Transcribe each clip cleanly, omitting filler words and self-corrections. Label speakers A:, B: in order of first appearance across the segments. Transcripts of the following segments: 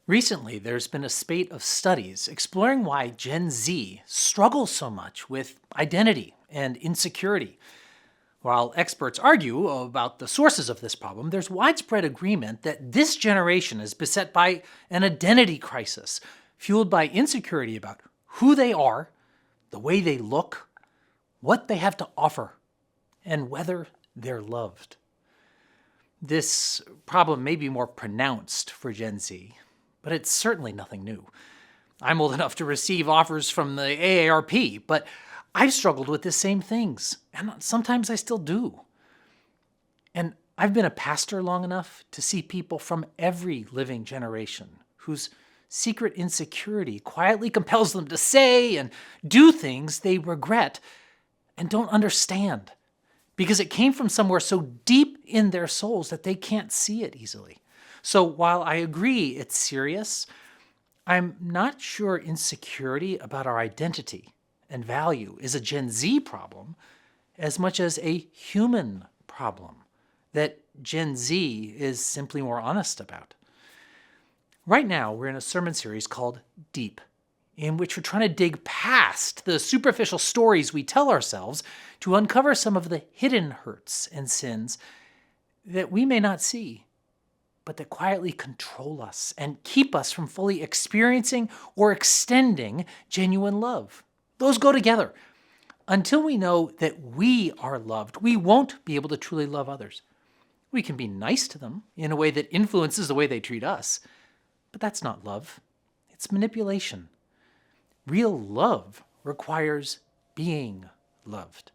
A: Recently, there's been a spate of studies exploring why Gen Z struggles so much with identity and insecurity. While experts argue about the sources of this problem, there's widespread agreement that this generation is beset by an identity crisis, fueled by insecurity about who they are, the way they look, what they have to offer, and whether they're loved. This problem may be more pronounced for Gen Z, but it's certainly nothing new. I'm old enough to receive offers from the AARP, but I've struggled with the same things, and sometimes I still do. And I've been a pastor long enough to see people from every living generation whose secret insecurity quietly compels them to say and do things they regret and don't understand, because it came from somewhere so deep in their souls that they can't see it easily. So while I agree it's serious, I'm not sure insecurity about our identity and value is a Gen Z problem as much as a human problem that Gen Z is simply more honest about. Right now, we're in a sermon series called Deep, in which we're trying to dig past the superficial stories we tell ourselves to uncover some of the hidden hurts and sins that we may not see, but that quietly control us and keep us from fully experiencing or extending genuine love. Those go together. Until we know that we are loved, we won't be able to truly love others. We can be nice to them in a way that influences the way they treat us, but that's not love. It's manipulation. Real love requires being loved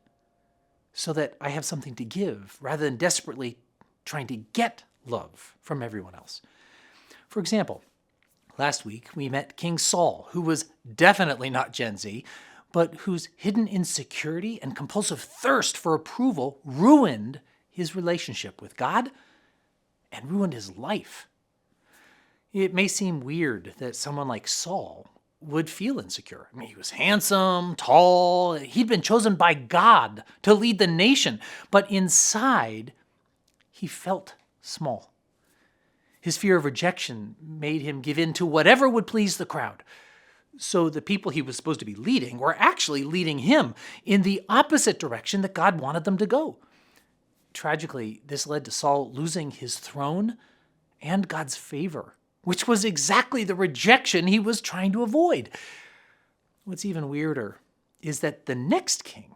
A: so that I have something to give rather than desperately trying to get love from everyone else. For example, last week we met King Saul, who was definitely not Gen Z, but whose hidden insecurity and compulsive thirst for approval ruined his relationship with God and ruined his life. It may seem weird that someone like Saul would feel insecure. I mean, he was handsome, tall, he'd been chosen by God to lead the nation, but inside, he felt small. His fear of rejection made him give in to whatever would please the crowd. So the people he was supposed to be leading were actually leading him in the opposite direction that God wanted them to go. Tragically, this led to Saul losing his throne and God's favor, which was exactly the rejection he was trying to avoid. What's even weirder is that the next king,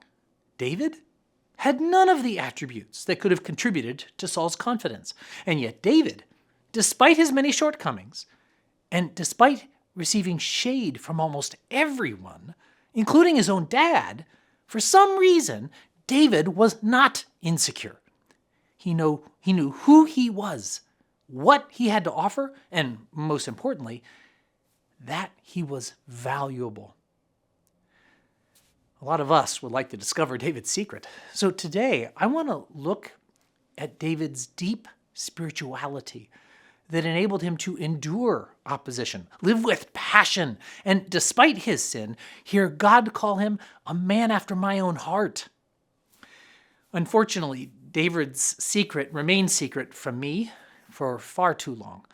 A: David, had none of the attributes that could have contributed to Saul's confidence. And yet David, despite his many shortcomings, and despite receiving shade from almost everyone, including his own dad, for some reason, David was not insecure. He knew who he was, what he had to offer, and most importantly, that he was valuable. A lot of us would like to discover David's secret. So today, I want to look at David's deep spirituality that enabled him to endure opposition, live with passion, and despite his sin, hear God call him a man after my own heart. Unfortunately, David's secret remained secret from me for far too long.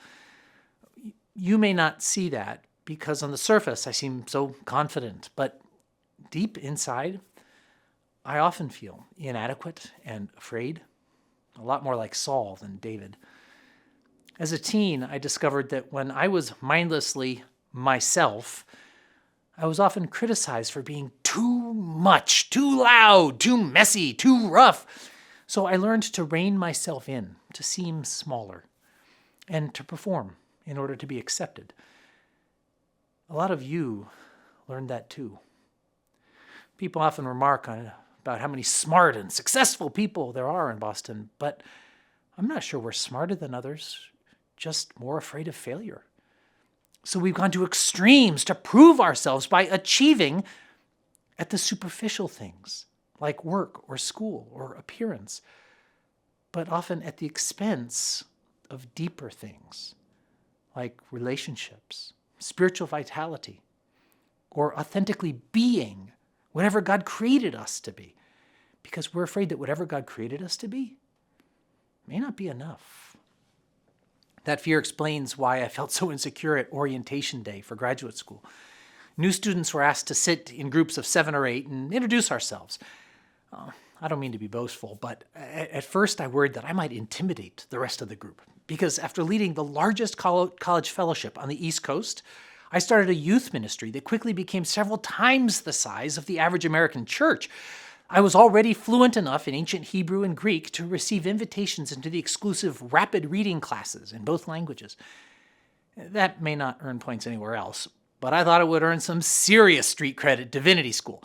A: You may not see that because on the surface I seem so confident, but deep inside, I often feel inadequate and afraid, a lot more like Saul than David. As a teen, I discovered that when I was mindlessly myself, I was often criticized for being too much, too loud, too messy, too rough. So I learned to rein myself in, to seem smaller, and to perform in order to be accepted. A lot of you learned that too. People often remark about how many smart and successful people there are in Boston, but I'm not sure we're smarter than others, just more afraid of failure. So we've gone to extremes to prove ourselves by achieving at the superficial things, like work or school or appearance, but often at the expense of deeper things, like relationships, spiritual vitality, or authentically being whatever God created us to be, because we're afraid that whatever God created us to be may not be enough. That fear explains why I felt so insecure at orientation day for graduate school. New students were asked to sit in groups of 7 or 8 and introduce ourselves. I don't mean to be boastful, but at first I worried that I might intimidate the rest of the group, because after leading the largest college fellowship on the East Coast, I started a youth ministry that quickly became several times the size of the average American church. I was already fluent enough in ancient Hebrew and Greek to receive invitations into the exclusive rapid reading classes in both languages. That may not earn points anywhere else, but I thought it would earn some serious street cred at divinity school.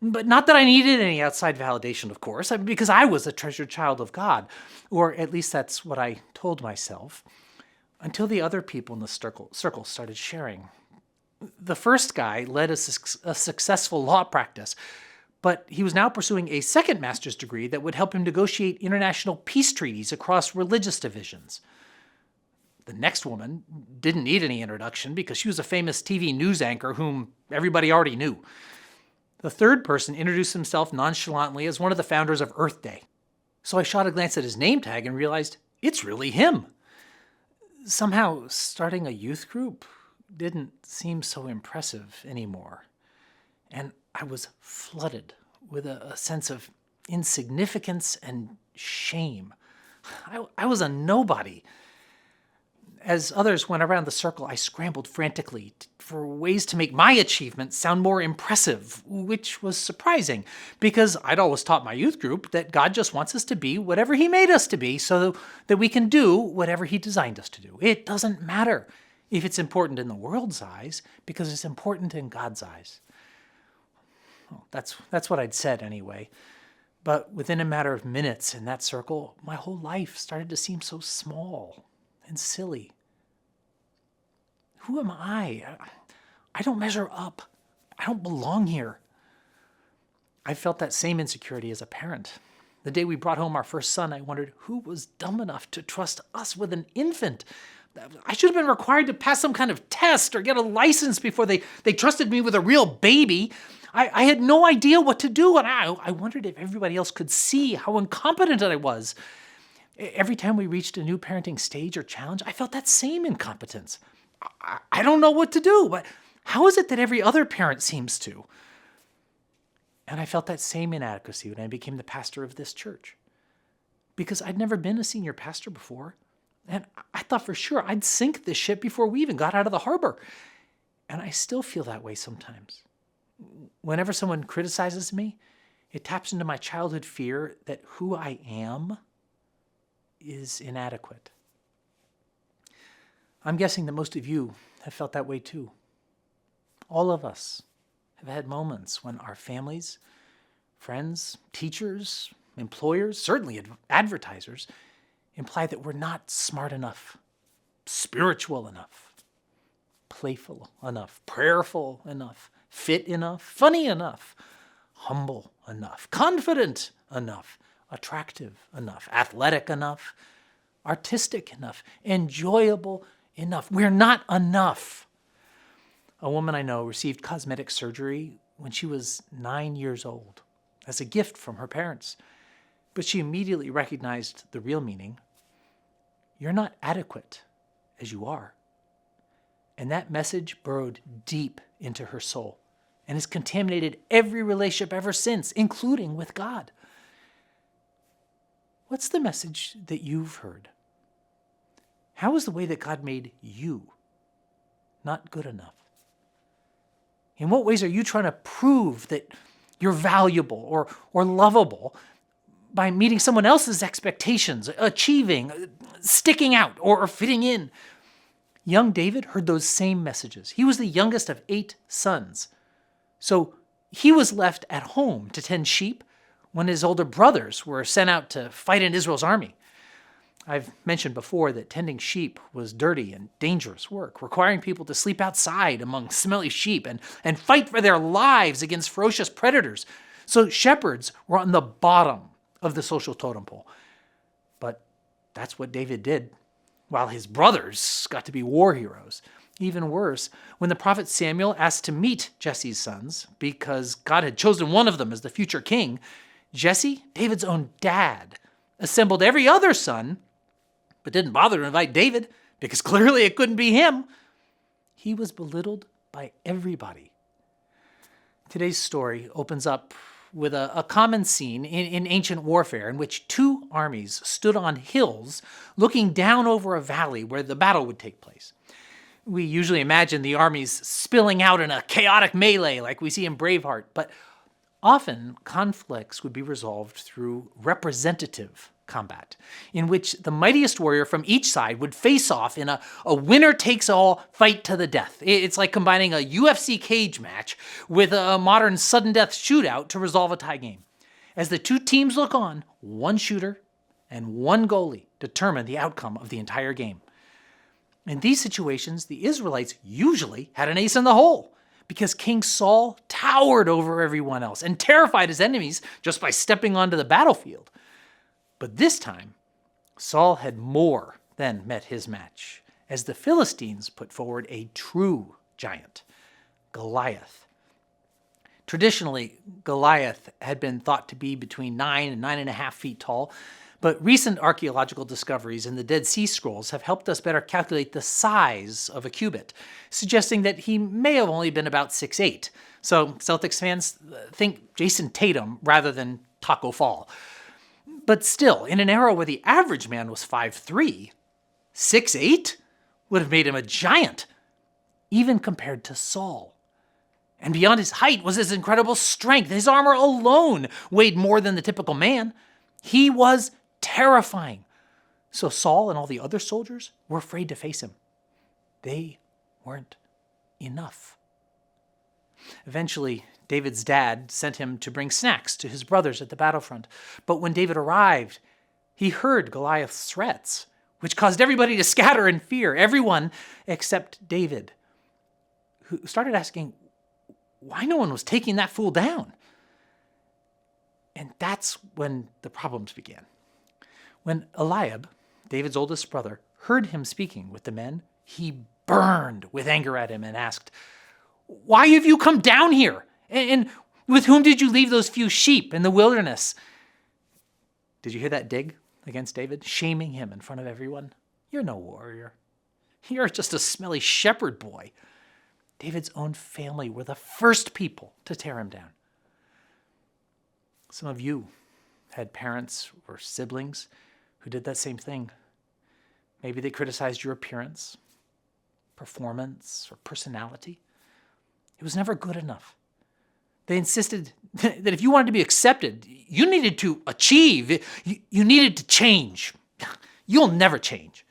A: But not that I needed any outside validation, of course, because I was a treasured child of God, or at least that's what I told myself, until the other people in the circle started sharing. The first guy led a successful law practice, but he was now pursuing a second master's degree that would help him negotiate international peace treaties across religious divisions. The next woman didn't need any introduction because she was a famous TV news anchor whom everybody already knew. The third person introduced himself nonchalantly as one of the founders of Earth Day. So I shot a glance at his name tag and realized it's really him. Somehow, starting a youth group didn't seem so impressive anymore. And I was flooded with a sense of insignificance and shame. I was a nobody. As others went around the circle, I scrambled frantically for ways to make my achievements sound more impressive, which was surprising, because I'd always taught my youth group that God just wants us to be whatever He made us to be so that we can do whatever He designed us to do. It doesn't matter if it's important in the world's eyes, because it's important in God's eyes. Well, that's what I'd said anyway. But within a matter of minutes in that circle, my whole life started to seem so small and silly. Who am I? I don't measure up. I don't belong here. I felt that same insecurity as a parent. The day we brought home our first son, I wondered who was dumb enough to trust us with an infant. I should have been required to pass some kind of test or get a license before they trusted me with a real baby. I had no idea what to do, and I wondered if everybody else could see how incompetent I was. Every time we reached a new parenting stage or challenge, I felt that same incompetence. I don't know what to do, but how is it that every other parent seems to? And I felt that same inadequacy when I became the pastor of this church, because I'd never been a senior pastor before, and I thought for sure I'd sink this ship before we even got out of the harbor. And I still feel that way sometimes. Whenever someone criticizes me, it taps into my childhood fear that who I am is inadequate. I'm guessing that most of you have felt that way too. All of us have had moments when our families, friends, teachers, employers, certainly advertisers, imply that we're not smart enough, spiritual enough, playful enough, prayerful enough, fit enough, funny enough, humble enough, confident enough, attractive enough, athletic enough, artistic enough, enjoyable enough. We're not enough. A woman I know received cosmetic surgery when she was 9 years old as a gift from her parents, but she immediately recognized the real meaning. You're not adequate as you are. And that message burrowed deep into her soul and has contaminated every relationship ever since, including with God. What's the message that you've heard? How is the way that God made you not good enough? In what ways are you trying to prove that you're valuable or lovable by meeting someone else's expectations, achieving, sticking out, or fitting in? Young David heard those same messages. He was the youngest of 8 sons. So he was left at home to tend sheep when his older brothers were sent out to fight in Israel's army. I've mentioned before that tending sheep was dirty and dangerous work, requiring people to sleep outside among smelly sheep and fight for their lives against ferocious predators. So shepherds were on the bottom of the social totem pole. But that's what David did, while his brothers got to be war heroes. Even worse, when the prophet Samuel asked to meet Jesse's sons, because God had chosen one of them as the future king, Jesse, David's own dad, assembled every other son but didn't bother to invite David because clearly it couldn't be him. He was belittled by everybody. Today's story opens up with a common scene in ancient warfare in which two armies stood on hills looking down over a valley where the battle would take place. We usually imagine the armies spilling out in a chaotic melee like we see in Braveheart, but often conflicts would be resolved through representative combat, in which the mightiest warrior from each side would face off in a winner-takes-all fight to the death. It's like combining a UFC cage match with a modern sudden death shootout to resolve a tie game. As the two teams look on, one shooter and one goalie determine the outcome of the entire game. In these situations, the Israelites usually had an ace in the hole because King Saul towered over everyone else and terrified his enemies just by stepping onto the battlefield. But this time, Saul had more than met his match, as the Philistines put forward a true giant, Goliath. Traditionally, Goliath had been thought to be between 9 and 9.5 feet tall, but recent archaeological discoveries in the Dead Sea Scrolls have helped us better calculate the size of a cubit, suggesting that he may have only been about 6'8". So Celtics fans think Jason Tatum rather than Taco Fall. But still, in an era where the average man was 5'3", 6'8" would have made him a giant, even compared to Saul. And beyond his height was his incredible strength. His armor alone weighed more than the typical man. He was terrifying. So Saul and all the other soldiers were afraid to face him. They weren't enough. Eventually, David's dad sent him to bring snacks to his brothers at the battlefront. But when David arrived, he heard Goliath's threats, which caused everybody to scatter in fear, everyone except David, who started asking why no one was taking that fool down. And that's when the problems began. When Eliab, David's oldest brother, heard him speaking with the men, he burned with anger at him and asked, "Why have you come down here? And with whom did you leave those few sheep in the wilderness?" Did you hear that dig against David? Shaming him in front of everyone? You're no warrior. You're just a smelly shepherd boy. David's own family were the first people to tear him down. Some of you had parents or siblings who did that same thing. Maybe they criticized your appearance, performance, or personality. It was never good enough. They insisted that if you wanted to be accepted, you needed to achieve. You needed to change. You'll never change.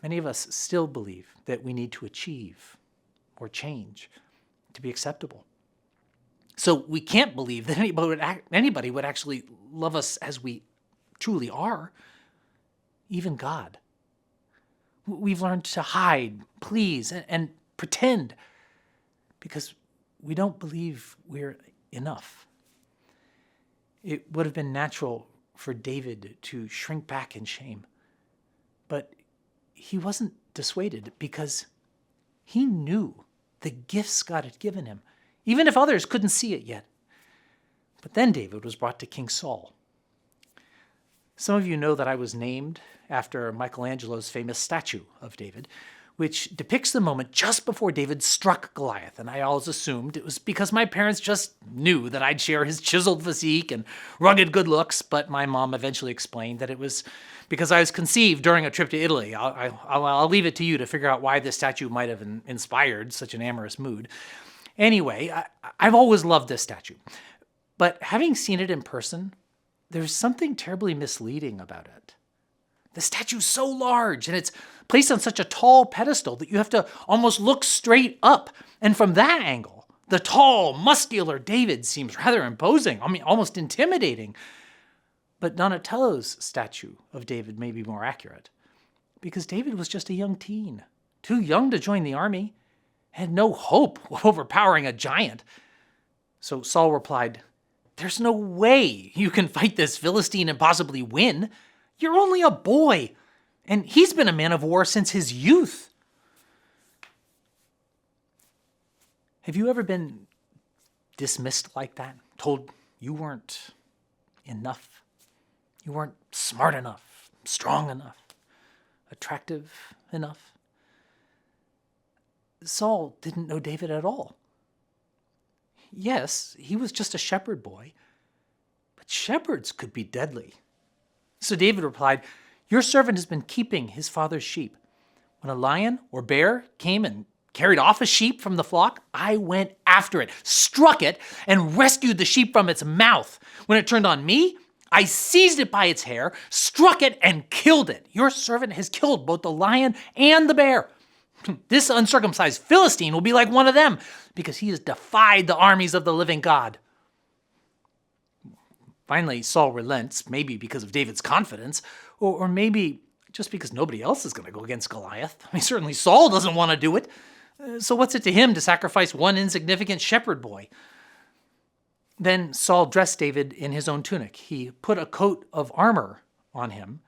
A: Many of us still believe that we need to achieve or change to be acceptable. So we can't believe that anybody would actually love us as we truly are, even God. We've learned to hide, please, and pretend because we don't believe we're enough. It would have been natural for David to shrink back in shame, but he wasn't dissuaded because he knew the gifts God had given him, even if others couldn't see it yet. But then David was brought to King Saul. Some of you know that I was named after Michelangelo's famous statue of David, which depicts the moment just before David struck Goliath. And I always assumed it was because my parents just knew that I'd share his chiseled physique and rugged good looks, but my mom eventually explained that it was because I was conceived during a trip to Italy. I'll leave it to you to figure out why this statue might have inspired such an amorous mood. Anyway, I've always loved this statue. But having seen it in person, there's something terribly misleading about it. The statue's so large, and it's placed on such a tall pedestal that you have to almost look straight up. And from that angle, the tall, muscular David seems rather imposing, almost intimidating. But Donatello's statue of David may be more accurate, because David was just a young teen, too young to join the army, had no hope of overpowering a giant. So Saul replied, "There's no way you can fight this Philistine and possibly win. You're only a boy, and he's been a man of war since his youth." Have you ever been dismissed like that? Told you weren't enough? You weren't smart enough, strong enough, attractive enough. Saul didn't know David at all. Yes, he was just a shepherd boy, but shepherds could be deadly. So David replied, "Your servant has been keeping his father's sheep. When a lion or bear came and carried off a sheep from the flock, I went after it, struck it, and rescued the sheep from its mouth. When it turned on me, I seized it by its hair, struck it, and killed it. Your servant has killed both the lion and the bear. This uncircumcised Philistine will be like one of them, because he has defied the armies of the living God." Finally, Saul relents, maybe because of David's confidence, or maybe just because nobody else is going to go against Goliath. I mean, certainly Saul doesn't want to do it. So what's it to him to sacrifice one insignificant shepherd boy? Then Saul dressed David in his own tunic. He put a coat of armor on him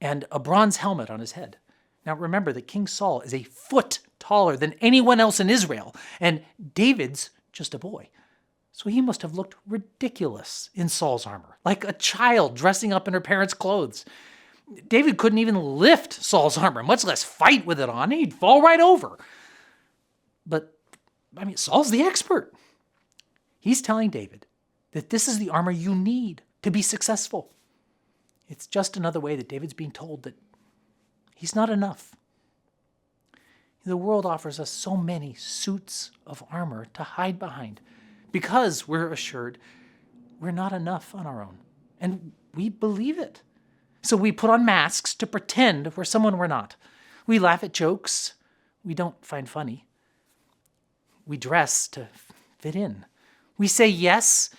A: and a bronze helmet on his head. Now remember that King Saul is a foot taller than anyone else in Israel, and David's just a boy. So he must have looked ridiculous in Saul's armor, like a child dressing up in her parents' clothes. David couldn't even lift Saul's armor, much less fight with it on. He'd fall right over. But, Saul's the expert. He's telling David that this is the armor you need to be successful. It's just another way that David's being told that he's not enough. The world offers us so many suits of armor to hide behind because we're assured we're not enough on our own. And we believe it. So we put on masks to pretend we're someone we're not. We laugh at jokes we don't find funny. We dress to fit in. We say yes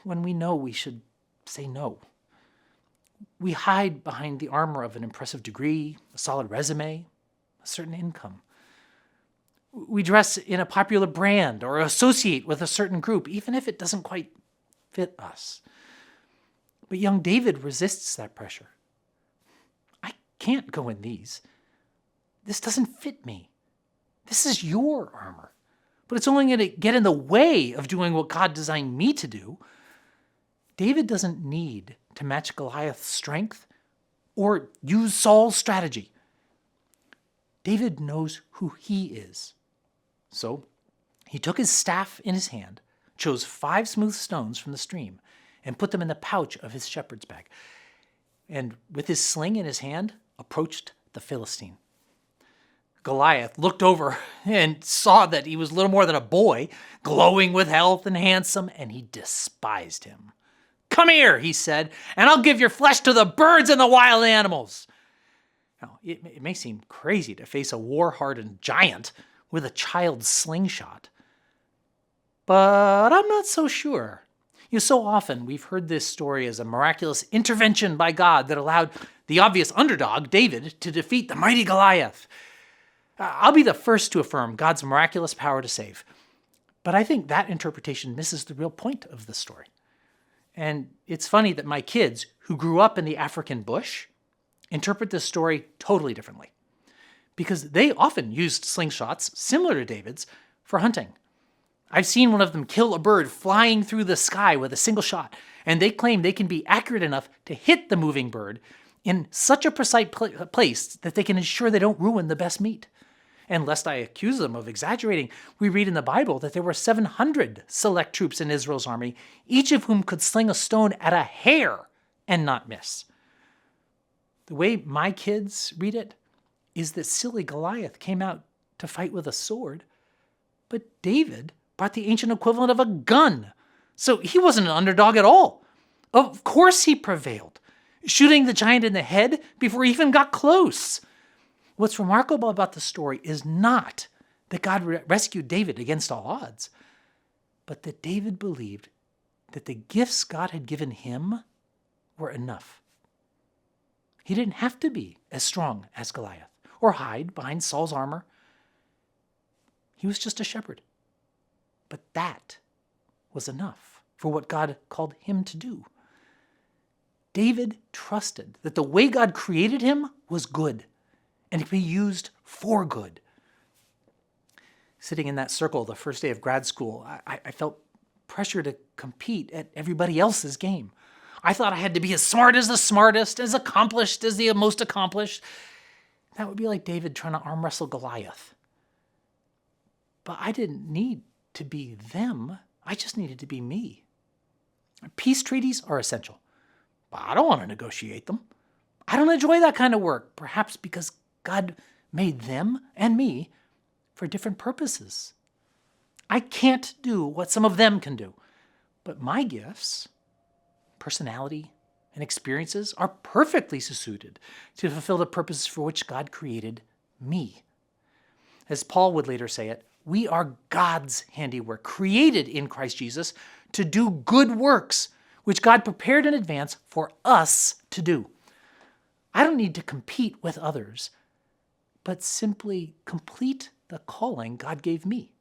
A: when we know we should say no. We hide behind the armor of an impressive degree, a solid resume, a certain income. We dress in a popular brand or associate with a certain group, even if it doesn't quite fit us. But young David resists that pressure. I can't go in these. This doesn't fit me. This is your armor. But it's only going to get in the way of doing what God designed me to do. David doesn't need to match Goliath's strength or use Saul's strategy. David knows who he is. So he took his staff in his hand, chose 5 smooth stones from the stream, and put them in the pouch of his shepherd's bag, and with his sling in his hand, approached the Philistine. Goliath looked over and saw that he was little more than a boy, glowing with health and handsome, and he despised him. "Come here," he said, "and I'll give your flesh to the birds and the wild animals." Now, it may seem crazy to face a war-hardened giant with a child's slingshot, but I'm not so sure. So often we've heard this story as a miraculous intervention by God that allowed the obvious underdog, David, to defeat the mighty Goliath. I'll be the first to affirm God's miraculous power to save, but I think that interpretation misses the real point of the story. And it's funny that my kids, who grew up in the African bush, interpret this story totally differently, because they often used slingshots, similar to David's, for hunting. I've seen one of them kill a bird flying through the sky with a single shot, and they claim they can be accurate enough to hit the moving bird in such a precise place that they can ensure they don't ruin the best meat. And lest I accuse them of exaggerating, we read in the Bible that there were 700 select troops in Israel's army, each of whom could sling a stone at a hair and not miss. The way my kids read it is that silly Goliath came out to fight with a sword, but David brought the ancient equivalent of a gun. So he wasn't an underdog at all. Of course he prevailed, shooting the giant in the head before he even got close. What's remarkable about the story is not that God rescued David against all odds, but that David believed that the gifts God had given him were enough. He didn't have to be as strong as Goliath or hide behind Saul's armor. He was just a shepherd. But that was enough for what God called him to do. David trusted that the way God created him was good and could be used for good. Sitting in that circle the first day of grad school, I felt pressure to compete at everybody else's game. I thought I had to be as smart as the smartest, as accomplished as the most accomplished. That would be like David trying to arm wrestle Goliath. But I didn't need to be them. I just needed to be me. Peace treaties are essential, but I don't want to negotiate them. I don't enjoy that kind of work, perhaps because God made them and me for different purposes. I can't do what some of them can do, but my gifts, personality, and experiences are perfectly suited to fulfill the purposes for which God created me. As Paul would later say it, we are God's handiwork, created in Christ Jesus to do good works, which God prepared in advance for us to do. I don't need to compete with others, but simply complete the calling God gave me.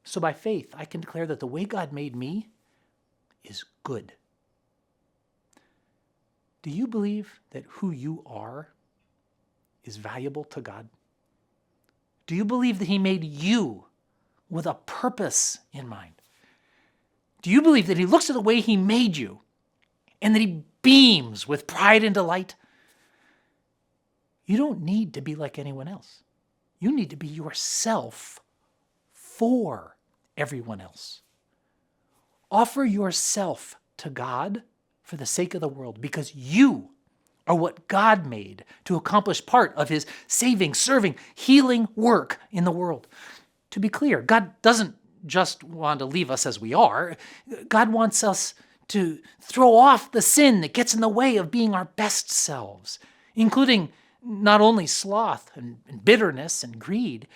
A: So by faith, I can declare that the way God made me is good. Do you believe that who you are is valuable to God? Do you believe that He made you with a purpose in mind? Do you believe that He looks at the way He made you and that He beams with pride and delight? You don't need to be like anyone else. You need to be yourself for everyone else. Offer yourself to God for the sake of the world, because you are what God made to accomplish part of His saving, serving, healing work in the world. To be clear, God doesn't just want to leave us as we are. God wants us to throw off the sin that gets in the way of being our best selves, including not only sloth and bitterness and greed,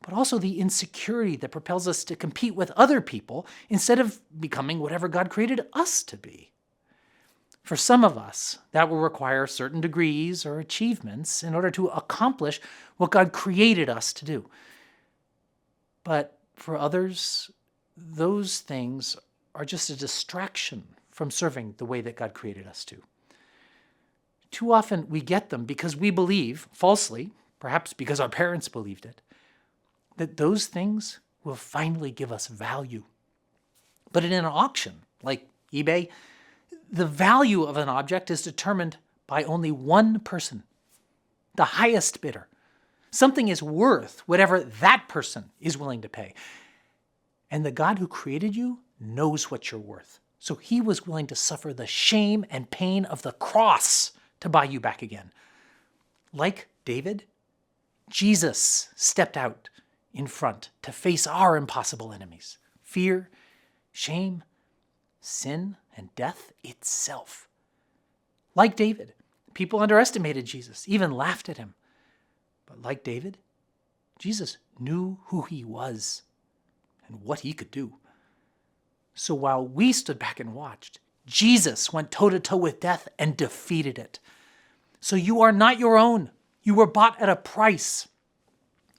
A: but also the insecurity that propels us to compete with other people instead of becoming whatever God created us to be. For some of us, that will require certain degrees or achievements in order to accomplish what God created us to do. But for others, those things are just a distraction from serving the way that God created us to. Too often we get them because we believe, falsely, perhaps because our parents believed it, that those things will finally give us value. But in an auction, like eBay, the value of an object is determined by only one person, the highest bidder. Something is worth whatever that person is willing to pay. And the God who created you knows what you're worth. So He was willing to suffer the shame and pain of the cross to buy you back again. Like David, Jesus stepped out in front to face our impossible enemies: fear, shame, sin, and death itself. Like David, people underestimated Jesus, even laughed at Him. But like David, Jesus knew who He was and what He could do. So while we stood back and watched, Jesus went toe-to-toe with death and defeated it. So you are not your own. You were bought at a price.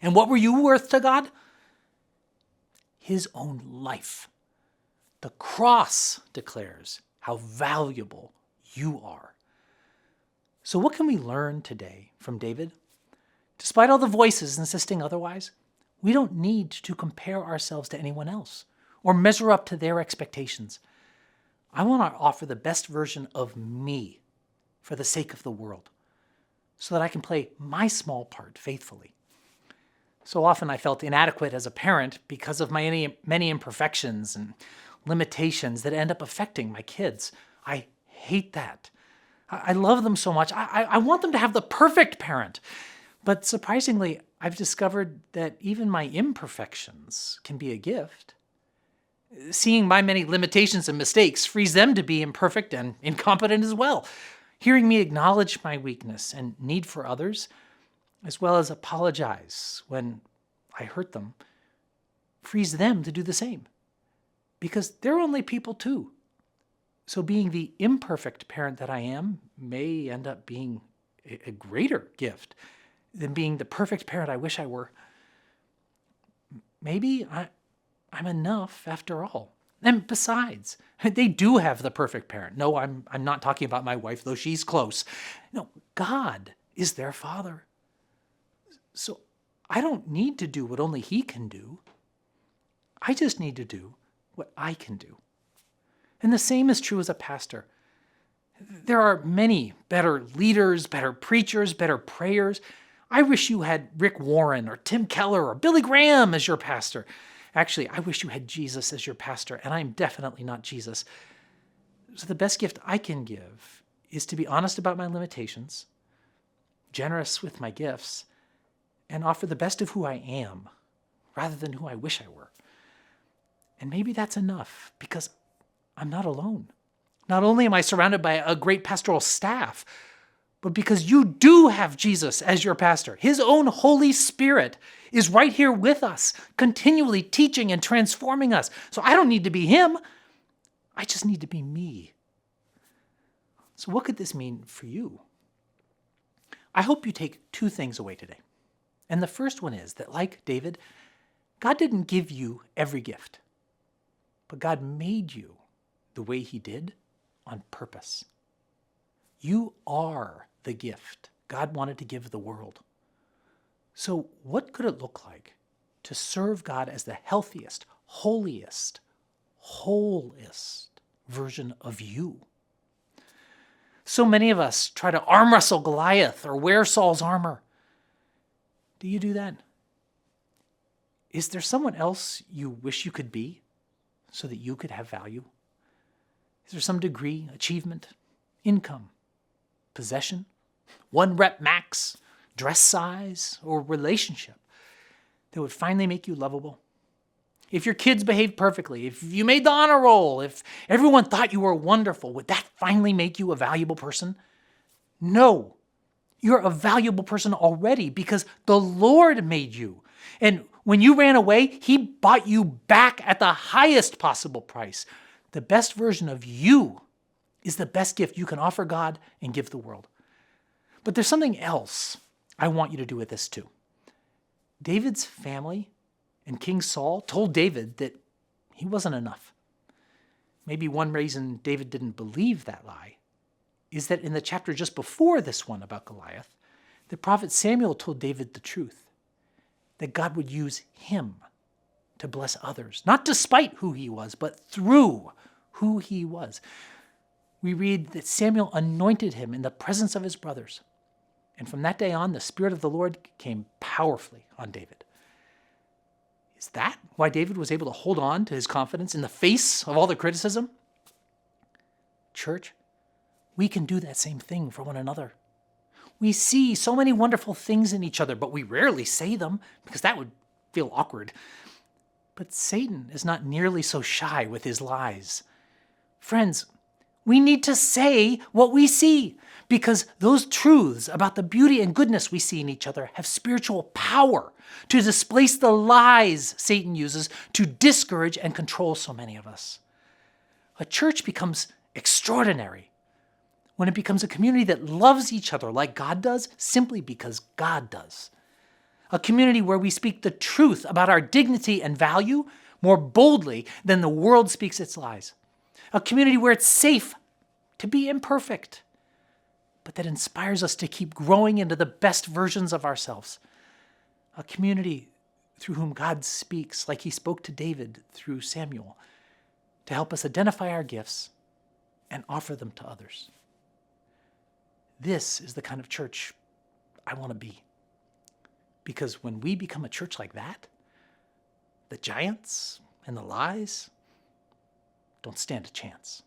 A: And what were you worth to God? His own life. The cross declares how valuable you are. So what can we learn today from David? Despite all the voices insisting otherwise, we don't need to compare ourselves to anyone else or measure up to their expectations. I want to offer the best version of me for the sake of the world, so that I can play my small part faithfully. So often I felt inadequate as a parent because of my many imperfections and limitations that end up affecting my kids. I hate that. I love them so much. I want them to have the perfect parent. But surprisingly, I've discovered that even my imperfections can be a gift. Seeing my many limitations and mistakes frees them to be imperfect and incompetent as well. Hearing me acknowledge my weakness and need for others, as well as apologize when I hurt them, frees them to do the same. Because they're only people too. So being the imperfect parent that I am may end up being a greater gift than being the perfect parent I wish I were. Maybe I'm enough after all. And besides, they do have the perfect parent. No, I'm not talking about my wife, though she's close. No, God is their father. So I don't need to do what only He can do. I just need to do what I can do. And the same is true as a pastor. There are many better leaders, better preachers, better prayers. I wish you had Rick Warren or Tim Keller or Billy Graham as your pastor. Actually, I wish you had Jesus as your pastor, and I'm definitely not Jesus. So the best gift I can give is to be honest about my limitations, generous with my gifts, and offer the best of who I am rather than who I wish I were. And maybe that's enough because I'm not alone. Not only am I surrounded by a great pastoral staff, but because you do have Jesus as your pastor. His own Holy Spirit is right here with us, continually teaching and transforming us. So I don't need to be him. I just need to be me. So what could this mean for you? I hope you take two things away today. And the first one is that, like David, God didn't give you every gift, but God made you the way he did on purpose. You are the gift God wanted to give the world. So what could it look like to serve God as the healthiest, holiest, wholest version of you? So many of us try to arm wrestle Goliath or wear Saul's armor. Do you do that? Is there someone else you wish you could be so that you could have value? Is there some degree, achievement, income, possession, 1 rep max, dress size, or relationship that would finally make you lovable? If your kids behaved perfectly, if you made the honor roll, if everyone thought you were wonderful, would that finally make you a valuable person? No. You're a valuable person already because the Lord made you. And when you ran away, he bought you back at the highest possible price. The best version of you is the best gift you can offer God and give the world. But there's something else I want you to do with this too. David's family and King Saul told David that he wasn't enough. Maybe one reason David didn't believe that lie is that in the chapter just before this one about Goliath, the prophet Samuel told David the truth, that God would use him to bless others, not despite who he was, but through who he was. We read that Samuel anointed him in the presence of his brothers. And from that day on, the Spirit of the Lord came powerfully on David. Is that why David was able to hold on to his confidence in the face of all the criticism? Church, we can do that same thing for one another. We see so many wonderful things in each other, but we rarely say them because that would feel awkward. But Satan is not nearly so shy with his lies. Friends, we need to say what we see because those truths about the beauty and goodness we see in each other have spiritual power to displace the lies Satan uses to discourage and control so many of us. A church becomes extraordinary when it becomes a community that loves each other like God does simply because God does. A community where we speak the truth about our dignity and value more boldly than the world speaks its lies. A community where it's safe to be imperfect, but that inspires us to keep growing into the best versions of ourselves. A community through whom God speaks like he spoke to David through Samuel to help us identify our gifts and offer them to others. This is the kind of church I want to be. Because when we become a church like that, the giants and the lies don't stand a chance.